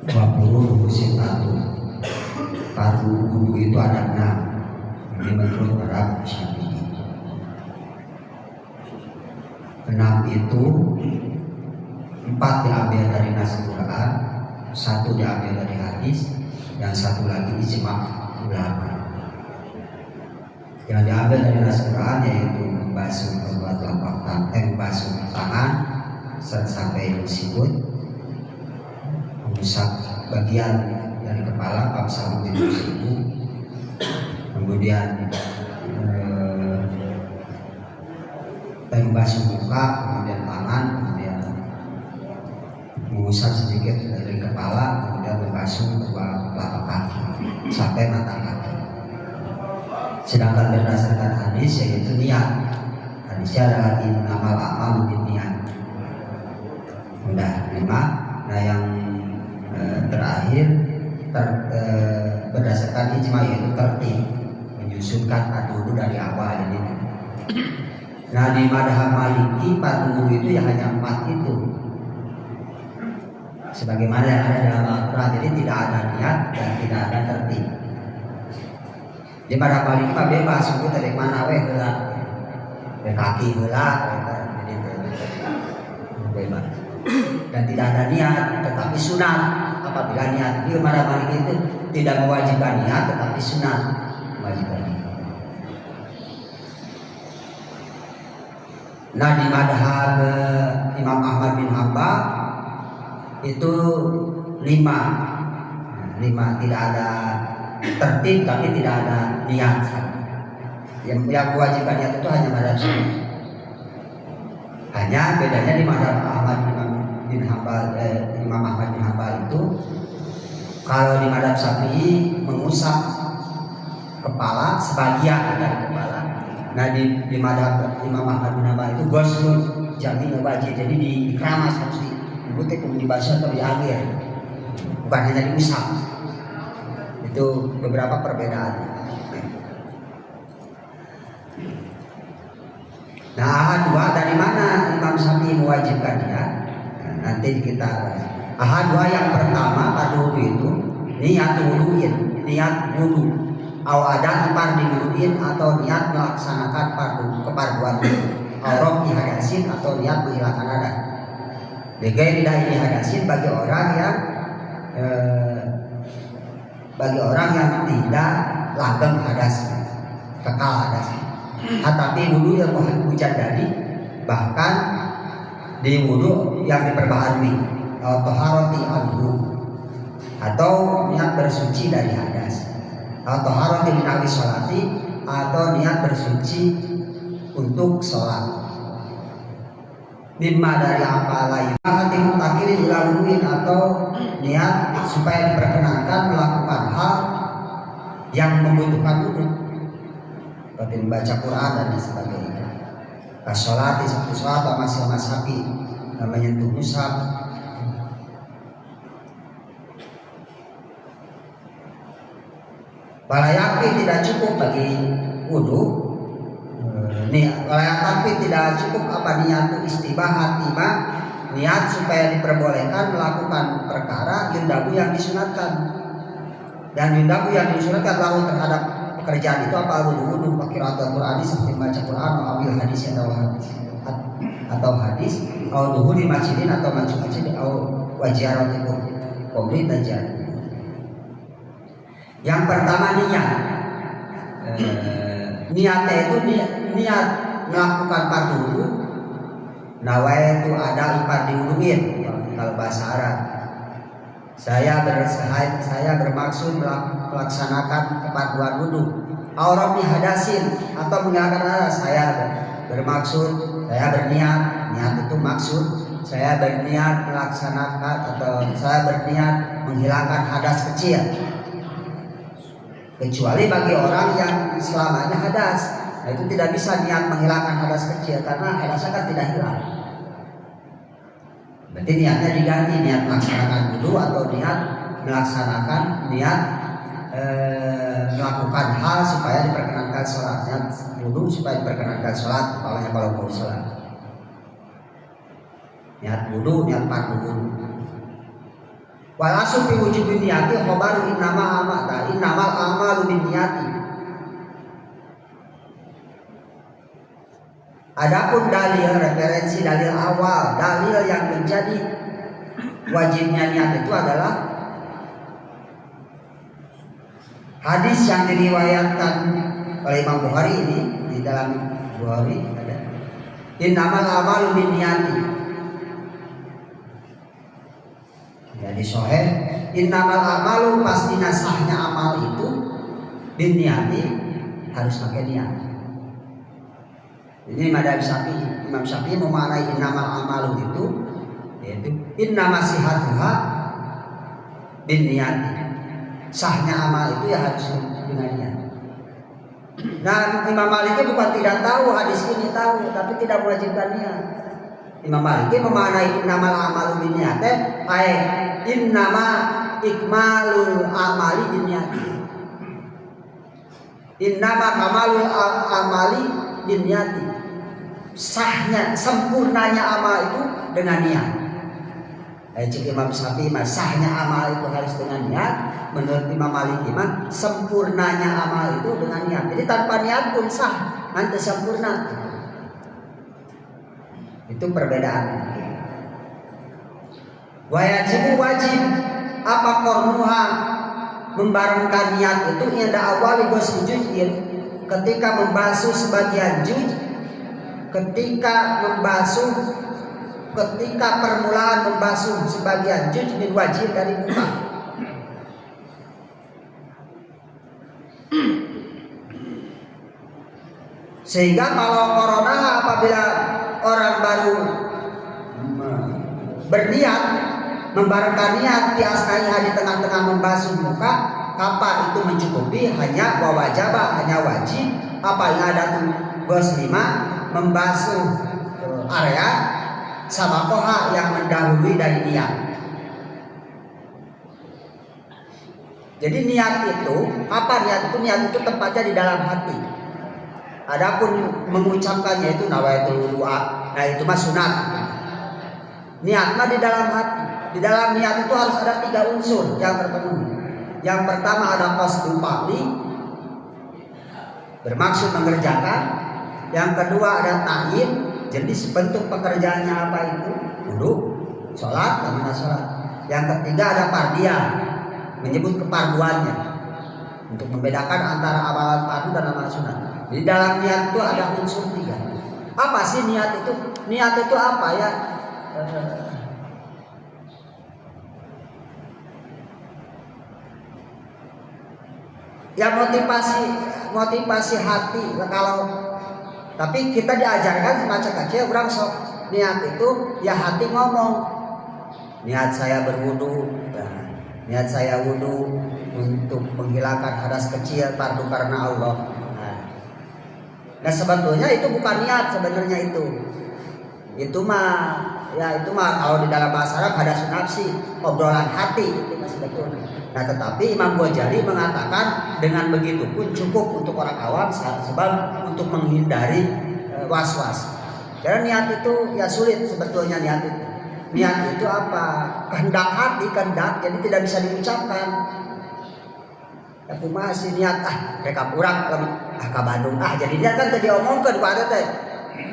20 sifatu. Fardu wudu itu ada 6. Ini menurut Arab Syafi'i. 6 itu 4 diambil dari nas Quran, 1 diambil dari hadis, dan 1 lagi ijma' ulama. Yang diambil dari nas Quran yaitu membasuh kedua telapak tangan, membasuh tangan sampai sikut, mengusap bagian dari kepala sampai siku, kemudian membasuh muka, kemudian tangan, kemudian mengusap sedikit dari kepala, kemudian membasuh kedua telapak kaki sampai mata kaki. Sedangkan berdasarkan hadis yaitu niat. Hadisnya adalah innamal a'malu binniyat. Udah 5. Nah yang terakhir berdasarkan ijma yaitu tertib, menyusunkan wudu dari awal ini. Nah di madhab Maliki wudu itu ya hanya 4 itu, sebagaimana yang ada dalam Al-Quran. Jadi tidak ada niat dan tidak ada tertib. Di madhab Maliki mah bebas, sebut dari mana weh heula, dari kaki heula, jadi bebas. Dan tidak ada niat tetapi sunat. Apabila niat di madhab Maliki itu tidak mewajibkan niat tetapi sunat mewajibkan niat. Nah di madhab Imam Ahmad bin Hanbal itu 5, tidak ada tertib tapi tidak ada niat. Yang mewajibkan niat itu hanya madhab Syafi'i. Hanya bedanya di madhab Imam Ahmad bin Hanbal itu, kalau di madhab Syafi'i mengusap kepala sebagian dari kepala. Nah di madhab Imam Ahmad bin Hanbal itu ghusl jami' wajib, jadi dikeramas, harus dibutih, kemudian dibasuh atau dialir, bukan hanya diusap. Itu beberapa perbedaan. Nah ahad 2 dari mana Imam Syafi'i mewajibkan dia? Nah, nanti kita ahad 2 yang pertama pada wudu itu niat wudu'in, niat wudu. Au ada fardi wudu'in atau niat melaksanakan keparduan wudu. Au rofi hadasin atau niat menghilangkan hadas. Begai tidak ini hadasin bagi orang yang tidak langgeng hadas, kekal hadas. Tapi wudu yang hujan dari, bahkan di wudu yang diperbaharui, atau taharati al-wudu, atau niat bersuci dari hadas, atau taharati min sholati, atau niat bersuci untuk sholat. Mimma dari apa lain, hati mutakirin dilaluin, atau niat supaya diperkenankan melakukan hal yang membutuhkan wudu, seperti membaca Quran dan sebagainya. Kasolati seperti sholat atau masih masapi, menyentuh mushaf. Walayakti tidak cukup bagi wudu. Tapi tidak cukup apa niat istibahat, niat supaya diperbolehkan melakukan perkara yundabu yang disunatkan. Dan yundabu yang disunatkan lahu terhadap pekerjaan itu apa? Wudu, qiraatul Qur'an seperti baca Quran, atau hadis atau hadis, atau duhur di masjidin atau masjid, atau wajiaratul qabli tajad. Yang pertama niat. Niatnya itu niat melakukan fardu wudu. Nawaitu ada fardu wuduin kalau bahasa Arab. Saya bermaksud melaksanakan kefarduan wudu. Aurabi hadasin atau menghilangkan hadas. Saya berniat, niat itu maksud. Saya berniat melaksanakan atau saya berniat menghilangkan hadas kecil. Kecuali bagi orang yang selamanya hadas, nah itu tidak bisa niat menghilangkan hadas kecil karena hadasnya kan tidak hilang. Berarti niatnya diganti, niat melaksanakan wudu atau niat melakukan hal supaya diperkenankan sholatnya. Wudu supaya diperkenankan sholat, apalagi kalau mau sholat. Niat wudu, niat fardu wudu. Walasu fi wujubin niyati khobaru innamal a'malu binniyati. Adapun dalil referensi, dalil awal, dalil yang menjadi wajibnya niat itu adalah hadis yang diriwayatkan oleh Imam Bukhari ini. Di dalam Bukhari ada innamal a'malu binniyati. Ya di Sahih innamal a'malu, pastinya sahnya amal itu binniyati, harus pakai niat. Ini Imam Syafi'i memaknai innamal a'malu itu yaitu innama sihatuha binniyati. Sahnya amal itu ya harus dengan niat. Nah, Imam Maliki bukan tidak tahu hadis ini, tahu, tapi tidak mewajibkan niat. Imam Maliki memaknai innamal a'malu binniyati ay innama ikmalul amali binniyati. Innama kamalul amali binniyati. Sahnya, sempurnanya amal itu dengan niat. Cik Imam Syafi'i sahnya amal itu harus dengan niat. Menurut Imam Maliki sempurnanya amal itu dengan niat. Jadi tanpa niat pun sah, nanti sempurna. Itu perbedaan. Wajib apa kornuha, membarengkan niat itu inda awali gosujudin, ketika membasuh sebagian juz, ketika permulaan membasuh sebagian juz min wajib dari muka. Sehingga kalau corona, apabila orang baru berniat membarengkan niat di asnaiha, di tengah-tengah membasuh muka, kapa itu mencukupi, hanya wajib, hanya wajib apa yang ada goslima membasuh area sabakoha yang mendahului dari niat. Jadi niat itu, apa niat itu? Niat itu tempatnya di dalam hati. Adapun mengucapkannya itu nawaitul wudu'a, nah itu mah sunat. Niatnya di dalam hati. Di dalam niat itu harus ada 3 unsur yang terpenuhi. Yang pertama ada qasdul fa'li, bermaksud mengerjakan. Yang kedua ada ta'yin, jenis bentuk pekerjaannya apa itu, wudu, sholat, dan sholat. Yang ketiga ada fardiyah, menyebut keparduannya, untuk membedakan antara amalan fardu dan amalan sunat. Di dalam niat itu ada unsur 3. Apa sih niat itu? Niat itu apa ya? Ya motivasi hati. Tapi kita diajarkan semacam kecil, orang sok niat itu ya hati ngomong. Niat saya berwudu, niat saya wudu untuk menghilangkan hadas kecil fardu karena Allah. Nah sebetulnya itu bukan niat sebenarnya itu. Itu mah kalau di dalam bahasa Arab hadas nafsi, obrolan hati itu masih betul. Nah tetapi Imam Ghazali mengatakan dengan begitu pun cukup untuk orang awam, sebab untuk menghindari was-was. Karena niat itu ya sulit sebetulnya niat itu. Niat itu apa? Kehendak hati, kehendak, jadi tidak bisa diucapkan. Aku masih niat rekap urang ke Bandung jadi niat kan tadi omongkeun ku ada teh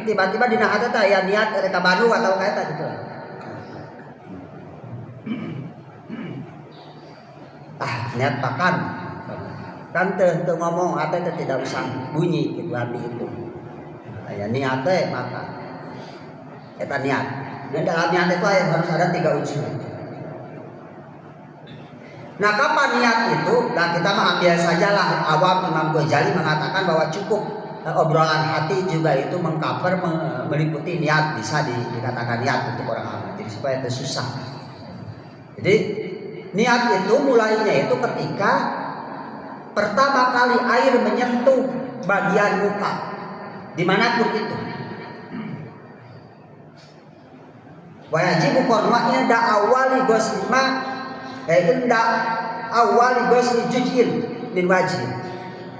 tiba-tiba dina hate teh ya niat rekap Bandung atau kayak gitu. Niat pakan kan teu ngomong ate teh tidak usah bunyi gitu hati itu. Ya niat teh makan eta niat. Dan dalam niat itu harus ada 3 unsur. Nah kapan niat itu? Nah kita mah ambil sajalah awam. Imam Ghazali mengatakan bahwa cukup obrolan hati juga itu mengcover meliputi niat, bisa dikatakan niat untuk orang awam. Jadi supaya itu susah. Jadi niat itu mulainya itu ketika pertama kali air menyentuh bagian muka dimanapun itu. Wajib kormanya da awali goslima inda awali gosli jujin min wajib,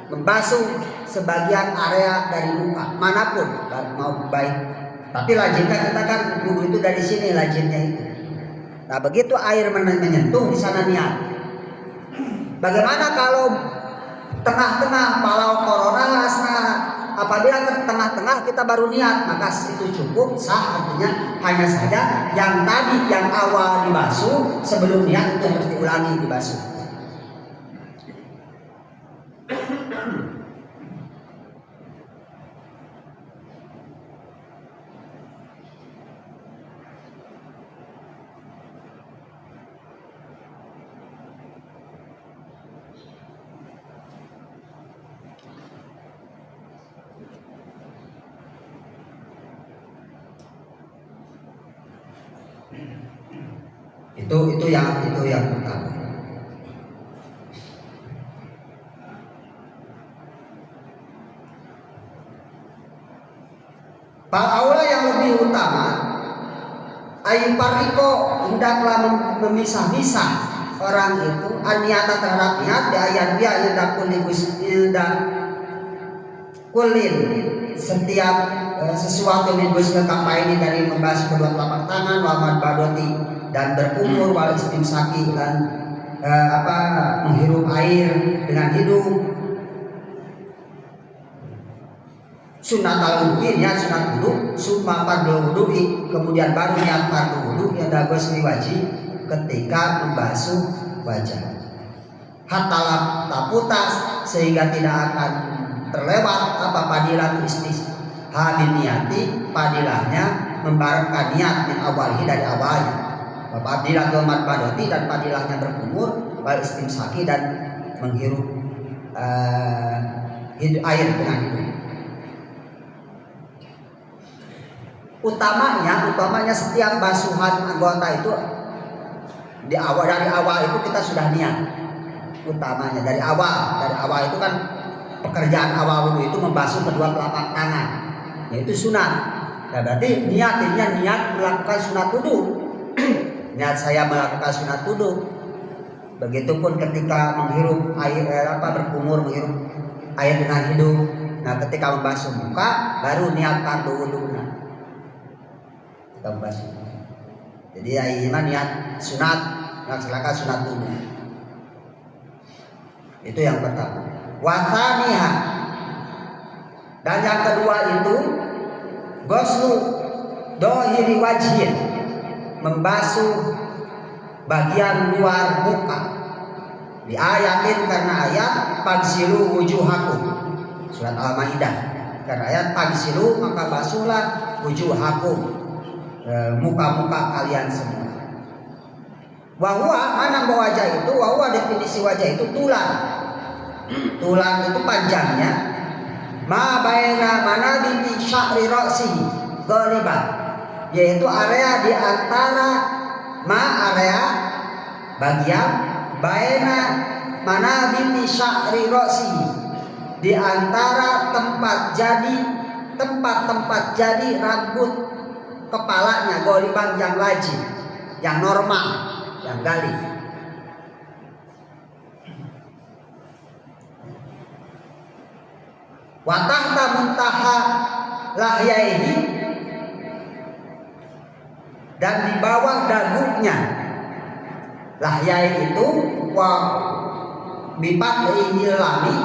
membasuh sebagian area dari muka manapun mau baik. Tapi lazimnya kita kan wudu itu dari sini lazimnya itu. Nah begitu air menyentuh di sana niat. Bagaimana kalau tengah-tengah palau corona apabila ke tengah-tengah kita baru niat, maka itu cukup sah, artinya hanya saja yang tadi yang awal dibasuh sebelum niat itu harus diulangi dibasuh. Itu yang pertama. Aula yang lebih utama ayupariko hendaklah memisah-misah orang itu aniata terhadap niat di ayat dia kulin setiap sesuatu min ini dari membasuh kedua telapak tangan wamad badoti dan berkumur wal istimsaki dan menghirup air dengan hidung. Sunat al-wudu niat sunat wudu, summa fardhu wudu'i, kemudian baru niat fardhu wudu yang dagos wajib ketika membasuh wajah. Hatta taputas sehingga tidak akan terlewat padilah habib niati, padilahnya membarengkan niat min awalhi dari awalnya. Padilah domat badoti dan padilahnya berkumur wal istimsaki dan menghirup air dengan hidung. Utamanya setiap basuhan anggota itu dari awal itu kita sudah niat. Utamanya dari awal itu kan pekerjaan awal wudu itu membasuh kedua telapak tangan, yaitu sunat. Nah, berarti niat melakukan sunat wudu. Niat saya melakukan sunat wudu. Begitupun ketika menghirup air berkumur menghirup air dengan hidung. Nah, ketika membasuh muka baru niat fardhu wudu. Jadi niat sunat melaksanakan sunat wudu. Itu yang pertama. Wathaniha, dan yang kedua itu ghuslu dohiri wajhin, membasuh bagian luar muka. Di ayatin karena ayat fagsilu wujuhakum, surat Al-Maidah. Karena ayat fagsilu maka basuhlah wujuhakum, muka-muka kalian semua. Wahwa mana wajah itu? Wahwa definisi wajah itu tulang. Tulang itu panjangnya ma baina manabiti sya'ri ra'sihi ghaliban, yaitu area di antara area bagian baina manabiti sya'ri ra'sihi, di antara tempat jadi rambut kepalanya ghaliban yang lajim, yang normal, yang galih. Watahta muntaha lahyaihi, dan di bawah dagunya. Lahyai itu wa bifathil lami,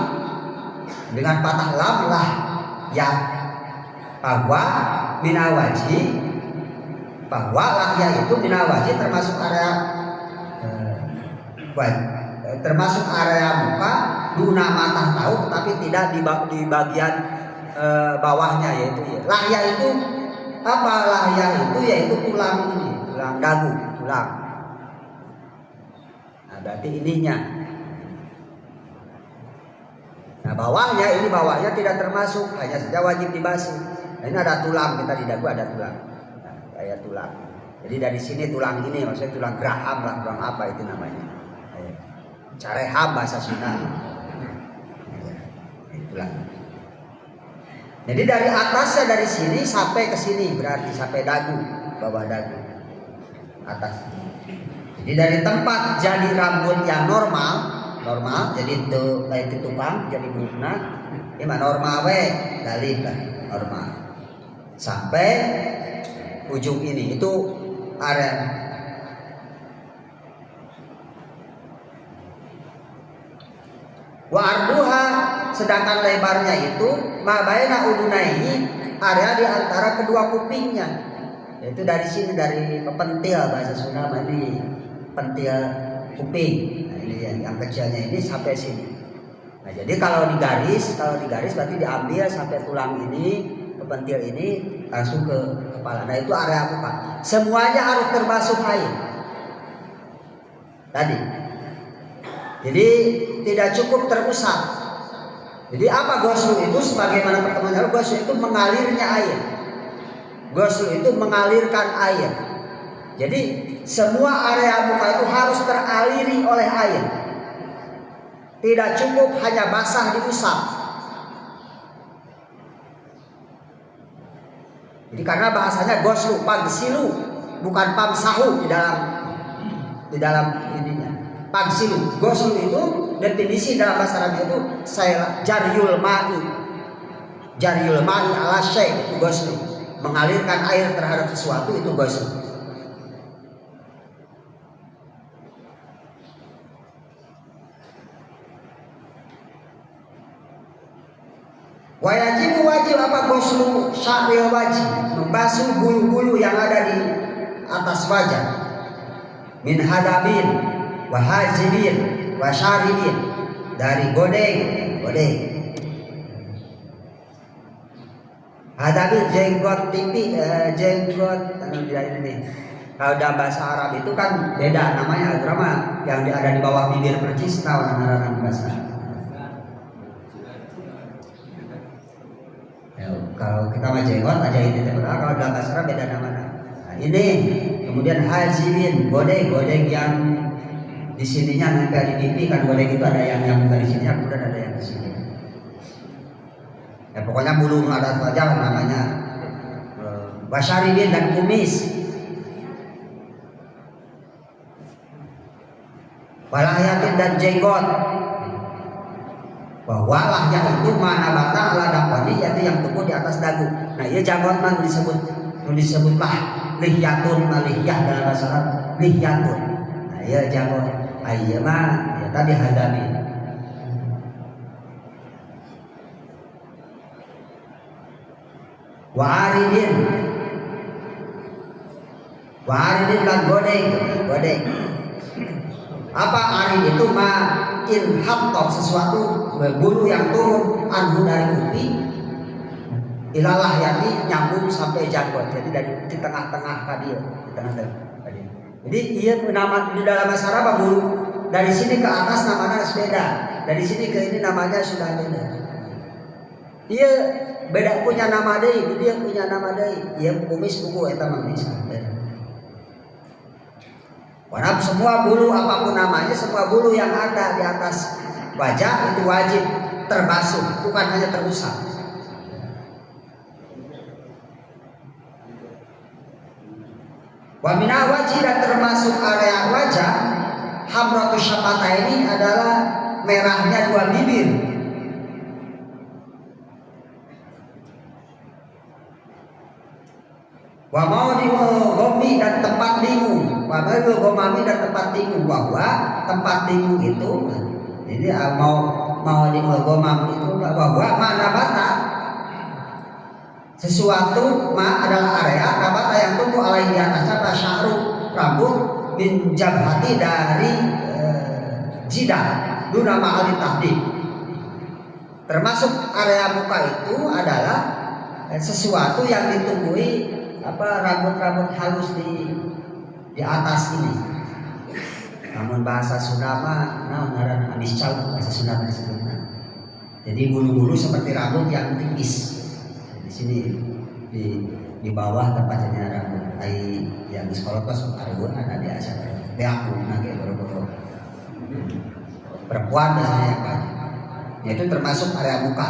dengan patah lam lah ya, bahwa minawaji, bahwa lahya itu minawaji termasuk area muka, duna mata tahu, tetapi tidak di bagian bawahnya, yaitu lahya itu apa? Lahya itu yaitu tulang ini, tulang dagu, tulang. Nah, berarti ininya. Nah, bawahnya tidak termasuk, hanya saja wajib dibasuh. Nah, ini ada tulang, kita di dagu ada tulang. Nah, kayak tulang. Jadi dari sini tulang ini, maksudnya tulang geraham lah, tulang apa itu namanya? Careham bahasa Sunda. Itulah. Jadi dari atasnya dari sini sampai ke sini, berarti sampai dagu, bawah dagu, atas. Jadi dari tempat jadi rambut yang normal, jadi itu kayak tukang jadi bunga, ini mah normal dalih lah normal. Sampai ujung ini itu area Wa arduha, sedangkan lebarnya itu ma baina udunaihi, area di antara kedua kupingnya. Yaitu dari sini, dari pepentil bahasa Sunda ini pentil kuping. Nah, ini yang kecilnya ini sampai sini. Nah, jadi kalau digaris berarti diambil sampai tulang ini, pepentil ini langsung ke kepala. Nah, itu area muka. Semuanya harus terbasuh air. Tadi. Jadi tidak cukup terusap. Jadi apa ghusl itu? Sebagaimana pertemuan ghusl itu mengalirnya air. Ghusl itu mengalirkan air. Jadi semua area muka itu harus teraliri oleh air. Tidak cukup hanya basah diusap. Jadi karena bahasanya ghusl pagsilu, bukan pamsahu di dalam ininya. Pagsilu, ghusl itu definisi dalam bahasa Arab itu jaryul ma'i ala syai', itu ghusl. Mengalirkan air terhadap sesuatu itu ghusl. Wajib apa ghuslu sya'ril wajib, membasuh bulu-bulu yang ada di atas wajah. Min hadabin wa hajibin wa syaribin, dari godeng. Hadabin jenggot pipi, jenggot ini. Kalau dalam bahasa Arab itu kan beda namanya, drama yang ada di bawah bibir percis tahu nama bahasa. Kalau kita mah jenggot aja ini, kalau dalam bahasa Arab beda namanya. Nah, ini kemudian hajibin, godeng yang di sininya nempel di pipi kan, godeng itu ada yang di sini, kemudian ada yang di sini. Ya pokoknya bulu atas wajah namanya. Wasyaribin dan kumis. Walayatin dan jenggot. Bahwa lahya itu mana bata ala dakoni, yaitu yang tumbuh di atas dagu. Nah, ia janggot mah disebutlah lihyatun, lihyah dalam bahasa Arab lihyatun. Nah, ia janggot. Iya mah ya tadi hadami. Wa'aridin dan godeng. Apa arid itu? Inhattop, sesuatu bulu yang turun anhu dari kuping ilalah yani nyambung sampai janggot. Jadi dari di tengah-tengah tadi, Jadi iya nama di dalam bahasa Arab bulu dari sini ke atas namanya beda, dari sini ke ini namanya sudah beda. Iya beda punya nama deui, dia punya nama deui. Iya kumis buku eta mah bisa. Warna semua bulu apapun namanya, semua bulu yang ada di atas wajah itu wajib terbasuh, bukan hanya terusap. Wamina wajib, dan termasuk area wajah hamratu syafata ini adalah merahnya dua bibir. Wa mau gomi dan tempat bingung, wa mau gomami dan tempat bingung, bahwa tempat bingung itu, jadi mau gomam itu bahwa mana bata sesuatu adalah area nabata yang tumbuh alai di atasnya sya'ru, rambut, min jabhati, dari jidah duna ma'ali tahdid. Termasuk area muka itu adalah sesuatu yang ditumbuhi rambut-rambut halus di atas ini. Namun bahasa Sunda mah ngaran anis cau, bahasa Sunda disebutnya. Jadi bulu-bulu seperti rambut yang tipis. Di sini di bawah tempatnya rambut. Yang di sekolah kos arun ada di asal. Beaku nage boro-boro. Perempuan biasanya yang banyak. Itu termasuk area muka.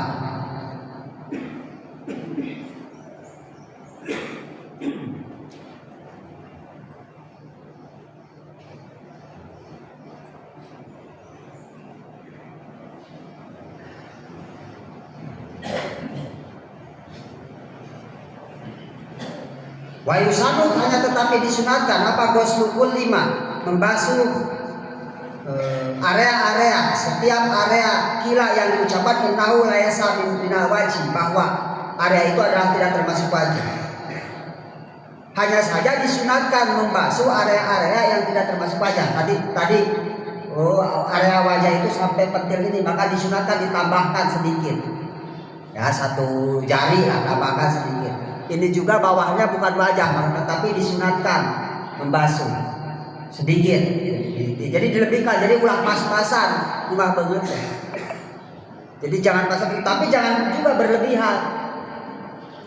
Wa yusanu, hanya tetapi disunatkan apa ghuslul 5, membasuh area-area setiap area kila yang diucapkan innahu la yasa minal wajib, bahwa area itu adalah tidak termasuk wajib. Hanya saja disunatkan membasuh area-area yang tidak termasuk wajah. Tadi area wajah itu sampai petir ini, maka disunatkan ditambahkan sedikit. Ya, 1 jari lah, tambahkan sedikit. Ini juga bawahnya bukan wajah, tapi disunatkan membasuh sedikit. Jadi dilebihkan, jadi ulah pas-pasan, ulah banget. Jadi jangan pas, tapi jangan juga berlebihan.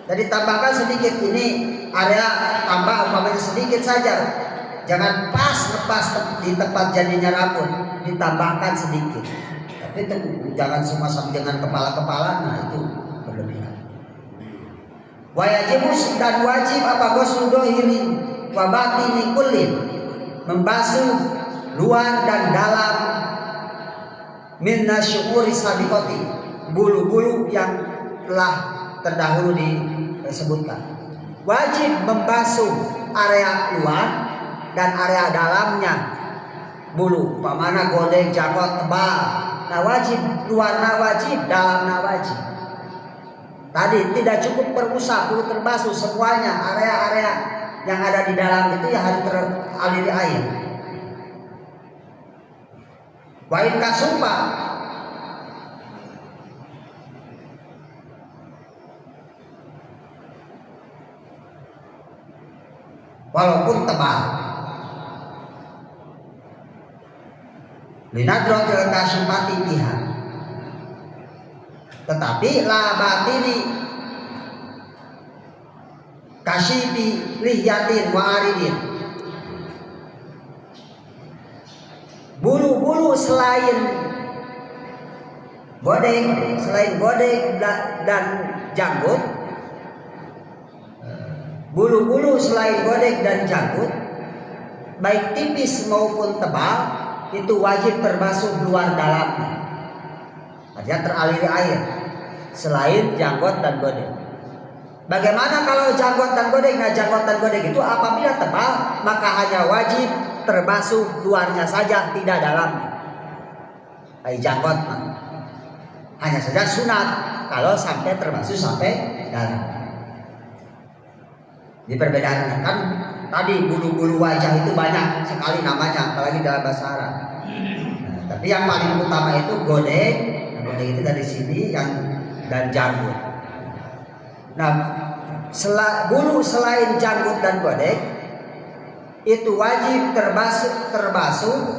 Jadi tambahkan sedikit, ini area tambah umpamanya sedikit saja. Jangan pas lepas di tempat jadinya rambut, ditambahkan sedikit. Tapi jangan semua sampai dengan kepala-kepala, nah itu berlebihan. Wajibus dan wajib apa ghuslu dohiri wa batini kullin, membasuh luar dan dalam minna syu'uri sabiqati, bulu-bulu yang telah terdahulu disebutkan. Wajib membasuh area luar dan area dalamnya bulu, pamana godeng janggot tebal. Nah wajib, luarnya wajib, dalamnya wajib. Tadi tidak cukup perusah, perlu terbasuh semuanya. Area-area yang ada di dalam itu ya harus teraliri air. Wa in kasumpa, walaupun tebal, linadrotil kasupati biha, tetapi labatini kasibi lihyatin wa aridin, bulu-bulu selain godeng dan janggut, bulu-bulu selain godeng dan janggut, baik tipis maupun tebal, itu wajib terbasuh luar dalamnya. Artinya teraliri air selain janggut dan godeng. Bagaimana kalau janggut dan godeng? Nah janggut dan godeng itu apabila tebal maka hanya wajib terbasuh luarnya saja, tidak dalamnya. Janggut hanya saja sunat kalau sampai terbasuh sampai dalam. Di perbedaan kan tadi bulu-bulu wajah itu banyak sekali namanya, apalagi dalam bahasa Arab. Nah, tapi yang paling utama itu godeng. Nah, godeng itu dari sini yang dan janggut. Nah, bulu selain janggut dan godeng itu wajib terbasuh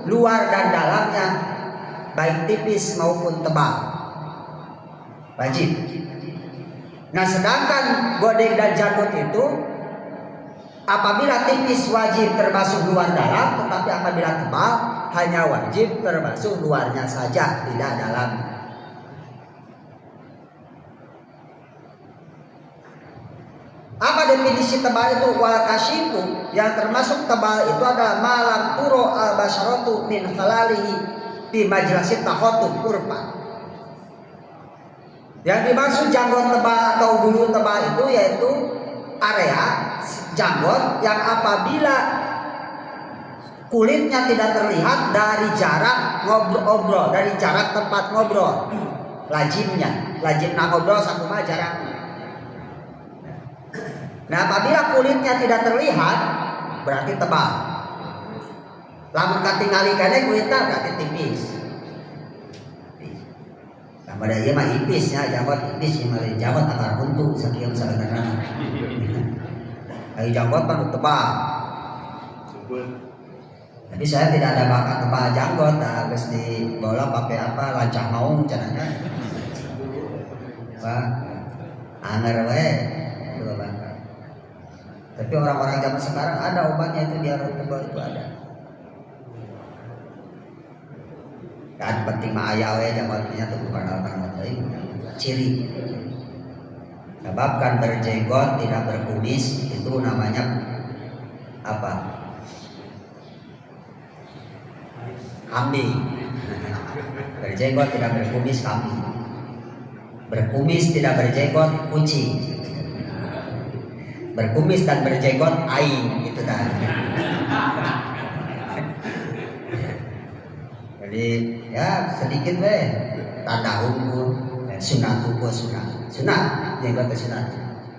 luar dan dalamnya, baik tipis maupun tebal, wajib. Nah sedangkan godeng dan janggut itu apabila tipis wajib terbasuh luar dalam, tetapi apabila tebal hanya wajib terbasuh luarnya saja, tidak dalam. Apa definisi tebal itu? Wal kasyifu, yang termasuk tebal itu adalah malam turo al basyaratu min khalalihi di majlasit takhotub kurban. Yang dimaksud janggut tebal atau bulu tebal itu yaitu area janggut yang apabila kulitnya tidak terlihat dari jarak ngobrol, dari jarak tempat ngobrol, lajim ngobrol sakuma jarak. Nah apabila kulitnya tidak terlihat berarti tebal. Lamun katingali kene kulitnya berarti tipis. Pada ieu mah ipis nya, janggot ipis ieu mah janggot akar huntu sakieu sabenerna. Ai janggot mah tebal. Jadi saya tidak ada bakat tebal janggot, geus dibola pakai apa lancah maung cenanya. Wah, anger we. Tapi orang-orang zaman sekarang ada obatnya itu biar tebal itu ada. Kan penting mah aya we jawabannya tuh bukan apa-apa tadi ciri. Sebabkan berjenggot tidak berkumis itu namanya apa? Kambing. Berjenggot tidak berkumis kambing. Berkumis tidak berjenggot kucing. Berkumis dan berjenggot aing itu dah. Jadi ya sedikit weh tanda hukum sunat hukum sunat jenggot sunat.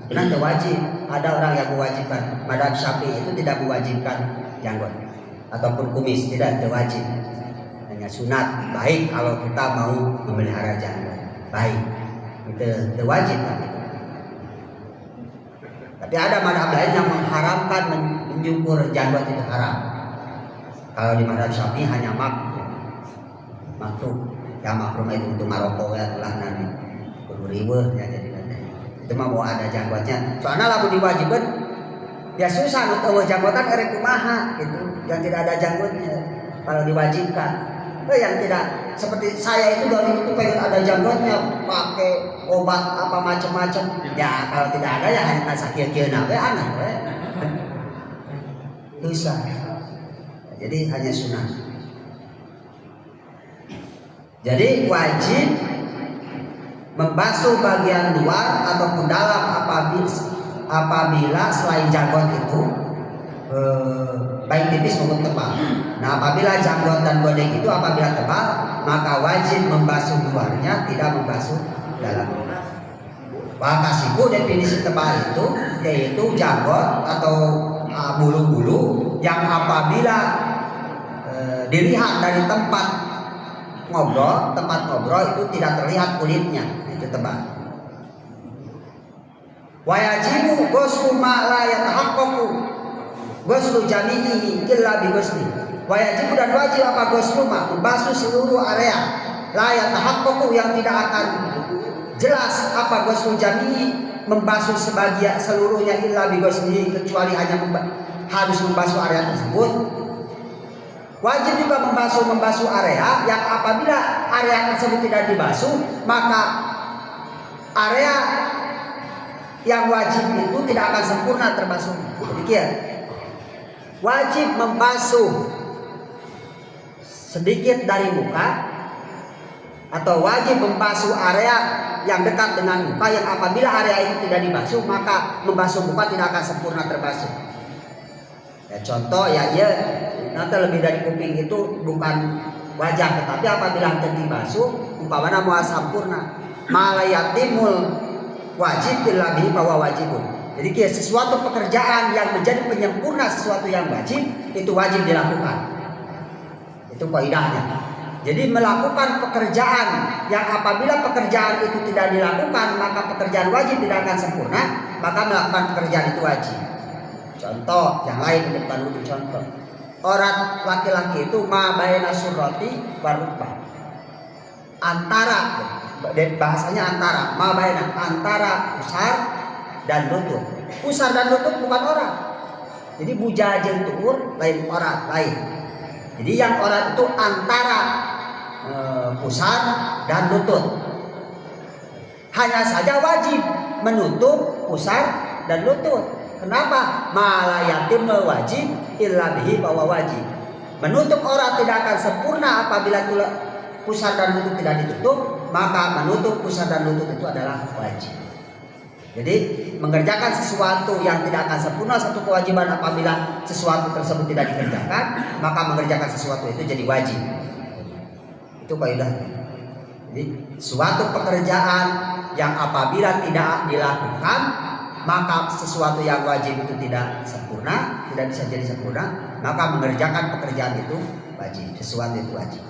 Sunat wajib. Ada orang yang mewajibkan. Madhab Syafi'i itu tidak mewajibkan janggut ataupun kumis, tidak wajib. Hanya sunat. Baik kalau kita mau memelihara janggut. Baik. Itu wajib. Tapi ada madhab lain yang mengharamkan mencukur janggut itu haram. Kalau di madhab Syafi'i hanya makruh. Ya makruh itu untuk Maroko ya telah nanti kudu riweuh ya jadi itu mah mau ada janggutnya. Soalnya lamun diwajibkan ya susah nu teu janggotan erek kumaha gitu. Yang tidak ada janggutnya kalau diwajibkan. Yang tidak seperti saya itu dari itu pengen ada janggutnya pakai obat apa macam-macam. Ya kalau tidak ada ya hanya sakit-sakit we aneh we. Susah. Jadi hanya sunnah. Jadi wajib membasuh bagian luar ataupun dalam apabila selain janggut itu baik tipis maupun tebal. Nah apabila janggut dan bodeng itu apabila tebal maka wajib membasuh luarnya, tidak membasuh dalamnya. Wakasibu definisi tebal itu yaitu janggut atau bulu-bulu yang apabila dilihat dari tempat ngobrol itu tidak terlihat kulitnya, itu tebal. Wajibu ghuslu ma la yatahaqqaqu ghuslu jami'i illa bi ghusli. Wajibu dan wajib apa ghuslu ma membasuh seluruh area la yatahaqqaqu yang tidak akan jelas apa ghuslu jami'i membasuh sebagian seluruhnya illa bi ghusli kecuali hanya harus membasuh area tersebut. Wajib juga membasuh area yang apabila area tersebut tidak dibasuh maka area yang wajib itu tidak akan sempurna terbasuh. Demikian. Wajib membasuh sedikit dari muka atau wajib membasuh area yang dekat dengan muka yang apabila area itu tidak dibasuh maka membasuh muka tidak akan sempurna terbasuh. Ya, contoh ya nanti lebih dari kuping itu bukan wajah tetapi apabila hendak dibasuh umpamana mau sampurna malayatimul wajib billahi bahwa wajibun. Jadi sesuatu pekerjaan yang menjadi penyempurna sesuatu yang wajib itu wajib dilakukan. Itu kaidahnya. Jadi melakukan pekerjaan yang apabila pekerjaan itu tidak dilakukan maka pekerjaan wajib tidak akan sempurna, maka melakukan pekerjaan itu wajib. Contoh yang lain di depan wudhu contoh. Orang laki-laki itu ma baina surrati warukbah. Antara bahasanya antara ma baina antara pusar dan lutut. Pusar dan lutut bukan orang. Jadi buja jeung tuur lain orang lain. Jadi yang orang itu antara pusar dan lutut. Hanya saja wajib menutup pusar dan lutut. Kenapa? Malayatim wajib illa bihi bahwa wajib. Menutup aurat tidak akan sempurna apabila pusar dan lutut tidak ditutup, maka menutup pusar dan lutut itu adalah wajib. Jadi mengerjakan sesuatu yang tidak akan sempurna satu kewajiban apabila sesuatu tersebut tidak dikerjakan, maka mengerjakan sesuatu itu jadi wajib. Itu kaidahnya. Jadi suatu pekerjaan yang apabila tidak dilakukan maka sesuatu yang wajib itu tidak sempurna, tidak bisa jadi sempurna, maka mengerjakan pekerjaan itu wajib, sesuatu itu wajib.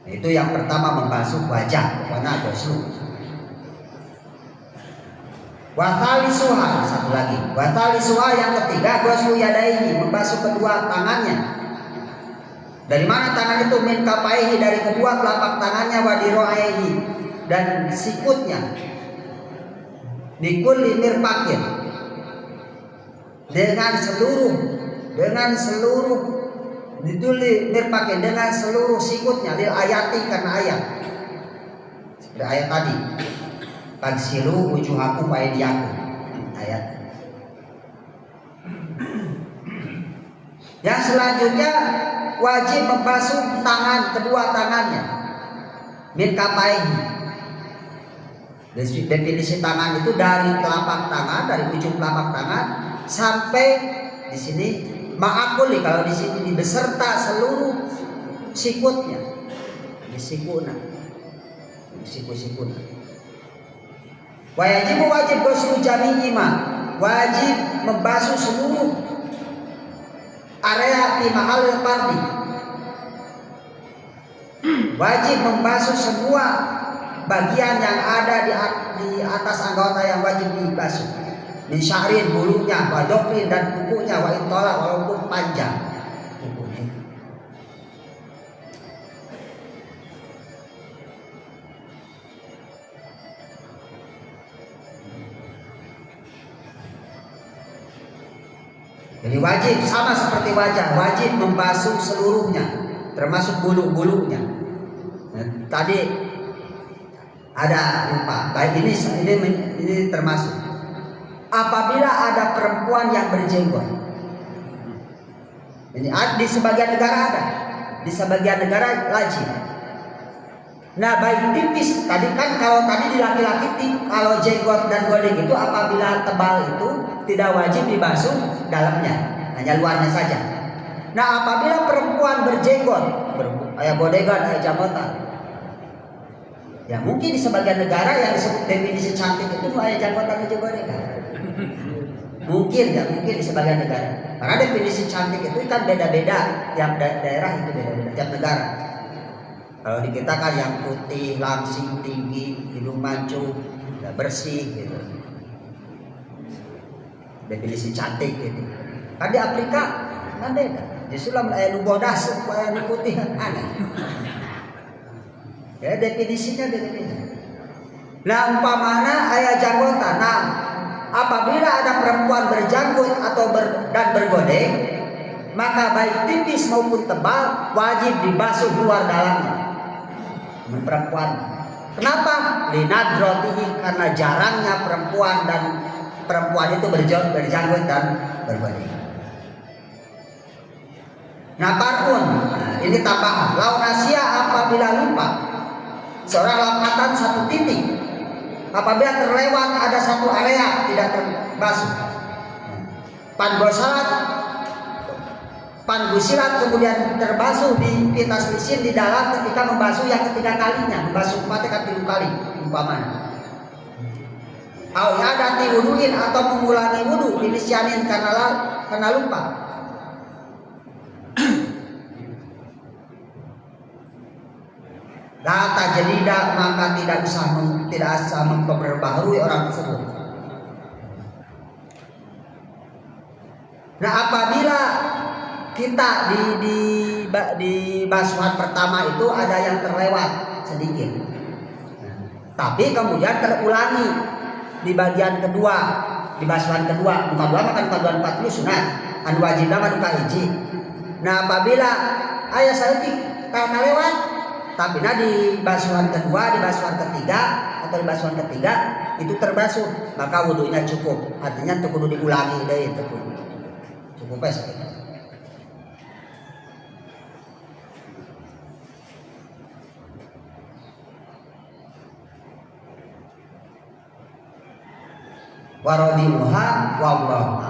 Nah, itu yang pertama membasuh wajah, warna ghuslu. Watalisuha satu lagi, watalisuha yang ketiga ghuslu yadaihi membasuh kedua tangannya. Dari mana tangan itu? Min kapaihi dari kedua telapak tangannya, wadiroaihi dan sikutnya. Bikul limir pakir dengan seluruh ditulis mirpakin dengan seluruh sikutnya lil ayati karena ayat seperti ayat tadi taksilu wujuhakum wa aydiyakum ayat. Yang selanjutnya wajib membasuh tangan kedua tangannya min kapaihi. Definisi tangan itu dari telapak tangan, dari ujung telapak tangan sampai di sini ma'akuli, kalau di sini beserta seluruh sikutnya, di sikuna, siku-sikuna. Wajib ghuslu jami'ima, wajib membasuh seluruh area di mahal fardi. Wajib membasuh semua bagian yang ada di atas anggota yang wajib dibasuh. Min sya'rin, bulunya, wa dhofrin, dan kukunya, wa intola, walaupun panjang kukunya. Jadi wajib sama seperti wajah, wajib membasuh seluruhnya, termasuk bulu-bulunya. Nah, tadi ada lupa, baik ini termasuk. Apabila ada perempuan yang berjenggot, ini di sebagian negara ada, di sebagian negara wajib. Nah, baik tipis tadi kan, kalau tadi di laki-laki kalau jenggot dan godeng itu apabila tebal itu tidak wajib dibasuh dalamnya, hanya luarnya saja. Nah, apabila perempuan berjenggot, kayak godengan, kayak janggotan, ya mungkin di sebagian negara yang disebut definisi cantik itu kayak janggotan aja godengan. Mungkin di sebagian negara. Karena definisi cantik itu kan beda-beda, tiap daerah itu beda-beda, tiap negara. Kalau di kita kan yang putih, langsing, tinggi, hidung mancung, bersih gitu. Definisi cantik gitu. Kan di Afrika kan beda. Justru lah nu bodas, nu putih aneh. Ya definisinya beda-beda. Nah, umpamana aya janggotan. Nah, apabila ada perempuan berjanggut atau dan bergodeng, maka baik tipis maupun tebal wajib dibasuh luar dalamnya. Perempuan. Kenapa? Linadrotihi, karena jarangnya perempuan itu berjanggut dan bergodeng. Nah, parun. Nah, ini tambahan. Launasia, apabila lupa seorang lapatan satu titik, apabila terlewat ada satu area tidak terbasuh. Pangusilat kemudian terbasuh di kitas lisin di dalam ketika membasuh yang ketiga kalinya, membasuh umatnya kan 3 kali umpamanya. Dati wuduin, atau mengulangi wudu dinisyanin karena lupa. Data jadida, maka tidak usah memperbaharui orang tersebut. Nah, apabila kita di basuhan pertama itu ada yang terlewat sedikit, tapi kemudian terulangi di bagian kedua, di basuhan kedua, muka dua makan paduan 40 sunat, anu wajib nama duka hiji. Nah, apabila ayah saeutik karena lewat, tapi di basuhan kedua, di basuhan ketiga atau di basuhan ketiga itu terbasuh, maka wudunya cukup. Artinya itu kudu diulangi deh, itu cukup ya. Waradimuha wallahu